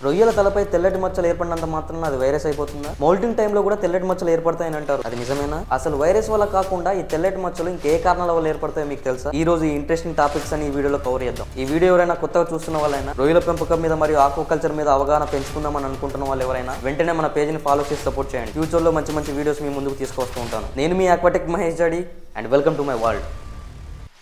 రొయ్యల తలపై తెల్లటి మచ్చలు ఏర్పడినంత మాత్రం అది వైరస్ అయిపోతుందా? మౌల్టింగ్ టైంలో కూడా తెల్లటి మచ్చలు ఏర్పడతాయని అంటారు, అది నిజమేనా? అసలు వైరస్ వల్ల కాకుండా ఈ తెల్లటి మచ్చలు ఇంకే కారణాల వల్ల ఏర్పడతాయో మీకు తెలుసా? ఈ రోజు ఈ ఇంట్రెస్టింగ్ టాపిక్స్ అని ఈ వీడియోలో కవర్ చేద్దాం. ఈ వీడియో ఎవరైనా కొత్తగా చూస్తున్న వాళ్ళైనా, రొయ్యల పెంపకం మీద మరియు ఆక్వాకల్చర్ మీద అవగాహన పెంచుకుందామని అనుకుంటున్న వాళ్ళు ఎవరైనా వెంటనే మన పేజ్ని ఫాలో చేసి సపోర్ట్ చేయండి. ఫ్యూచర్ లో మంచి మంచి వీడియోస్ మీ ముందుకు తీసుకొస్తూ ఉంటాను. నేను మీ Aquatech Mahesh Jadi and welcome to my world.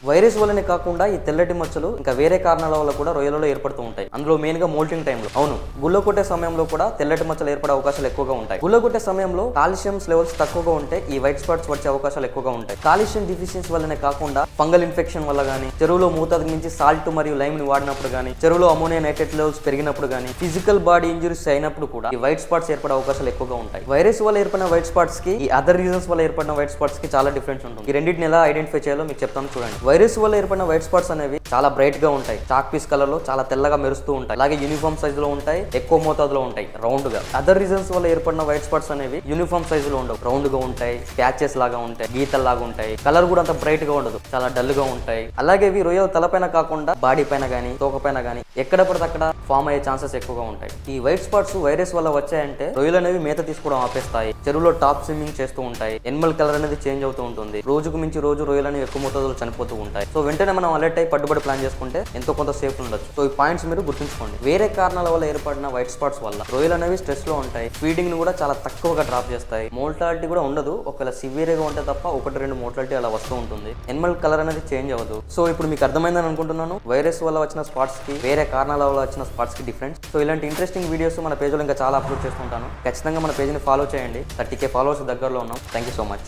Virus వల్లనే కాకుండా ఈ తెల్లటి మచ్చలు ఇంకా వేరే కారణాల వల్ల కూడా రొయ్యలలో ఏర్పడుతూ ఉంటాయి. అందులో మెయిన్ గా మోల్టింగ్ టైంలో, అవును, గుళ్ళ కొట్టే సమయంలో కూడా తెల్లటి మచ్చలు ఏర్పడే అవకాశాలు ఎక్కువగా ఉంటాయి. గుళ్ళ కొట్టే సమయంలో కాల్షియం లెవెల్స్ తక్కువగా ఉంటే ఈ వైట్ స్పాట్స్ వచ్చే అవకాశాలు ఎక్కువగా ఉంటాయి. కాల్షియం డిఫిషియన్సీ వల్లనే కాకుండా ఫంగల్ ఇన్ఫెక్షన్ వల్ల గానీ, చెరువులో మూతాది నుంచి సాల్ట్ మరియు లైమ్ ని వాడినప్పుడు గానీ, చెరువులో అమోనియా నైట్రేట్ లెవెల్స్ పెరిగినప్పుడు గానీ, ఫిజికల్ బాడీ ఇంజురీస్ అయినప్పుడు కూడా ఈ వైట్ స్పాట్స్ ఏర్పడే అవకాశాలు ఎక్కువగా ఉంటాయి. వైరస్ వల్ల ఏర్పడిన వైట్ స్పాట్స్ కి ఈ అదర్ రీజన్స్ వల్ల ఏర్పడిన వైట్ స్పాట్స్ కి చాలా డిఫరెన్స్ ఉంటుంది. ఈ రెండింటిని ఎలా ఐడెంటిఫై చేయాలో మీకు చెప్తాను చూడండి. వైరస్ వల్ల ఏర్పడిన వైట్ స్పాట్స్ అనేవి చాలా బ్రైట్ గా ఉంటాయి, చాక్ పీస్ కలర్ లో చాలా తెల్లగా మెరుస్తూ ఉంటాయి, అలాగే యూనిఫామ్ సైజ్ లో ఉంటాయి, ఎక్కువ మోతాదులో ఉంటాయి, రౌండ్ గా. అదర్ రీజన్స్ వల్ల ఏర్పడిన వైట్ స్పాట్స్ అనేవి యూనిఫామ్ సైజ్ లో ఉండవు, రౌండ్ గా ఉంటాయి, ప్యాచెస్ లాగా ఉంటాయి, గీతల్లాగా ఉంటాయి, కలర్ కూడా అంత బ్రైట్ గా ఉండదు, చాలా డల్ గా ఉంటాయి. అలాగే ఇవి రొయ్యల తలపైన కాకుండా బాడీ పైన గానీ, తోక పైన గానీ ఎక్కడ పడితే అక్కడ ఫామ్ అయ్యే ఛాన్సెస్ ఎక్కువగా ఉంటాయి. ఈ వైట్ స్పాట్స్ వైరస్ వల్ల వచ్చాయంటే రొయ్యలు అనేవి మేత తీసుకోవడం ఆపేస్తాయి, చెరువులో టాప్ స్విమ్మింగ్ చేస్తూ ఉంటాయి, ఎనిమల్ కలర్ అనేది చేంజ్ అవుతూ ఉంటుంది, రోజుకు మించి రోజు రొయ్యలు అనేవి ఎక్కువ మోతాదులో చనిపోతూ ఉంటాయి. సో వెంటనే మనం అలర్ట్ అయ్యి పట్టుబడి ప్లాన్ చేసుకుంటే ఎంతో కొంత సేఫ్ ఉండొచ్చు. సో ఈ పాయింట్స్ మీరు గుర్తుంచుకోండి. వేరే కారణాల వల్ల ఏర్పడిన వైట్ స్పాట్స్ వల్ల రొయ్యలు అనేవి స్ట్రెస్ లో ఉంటాయి, ఫీడింగ్ ని కూడా చాలా తక్కువగా డ్రాప్ చేస్తాయి, మోర్టాలిటీ కూడా ఉండదు, ఒకవేళ సివియర్ గా ఉంటే తప్ప 1-2 మోర్టాలిటీ అలా వస్తూ ఉంటుంది, ఎనిమల్ కలర్ అనేది చేంజ్ అవ్వదు. సో ఇప్పుడు మీకు అర్థమైందని అనుకుంటున్నాను వైరస్ వల్ల వచ్చిన స్పాట్స్ కి వేరే కారణాల వల్ల వచ్చిన స్పాట్స్ కి డిఫరెన్స్. సో ఇలాంటి ఇంట్రెస్టింగ్ వీడియోస్ మన పేజ్ లో ఇంకా చాలా అప్లోడ్ చేస్తుంటాను. ఖచ్చితంగా మన పేజ్ ని ఫాలో చేయండి. 30K ఫాలోవర్స్ దగ్గరలో ఉన్నాం. Thank you so much.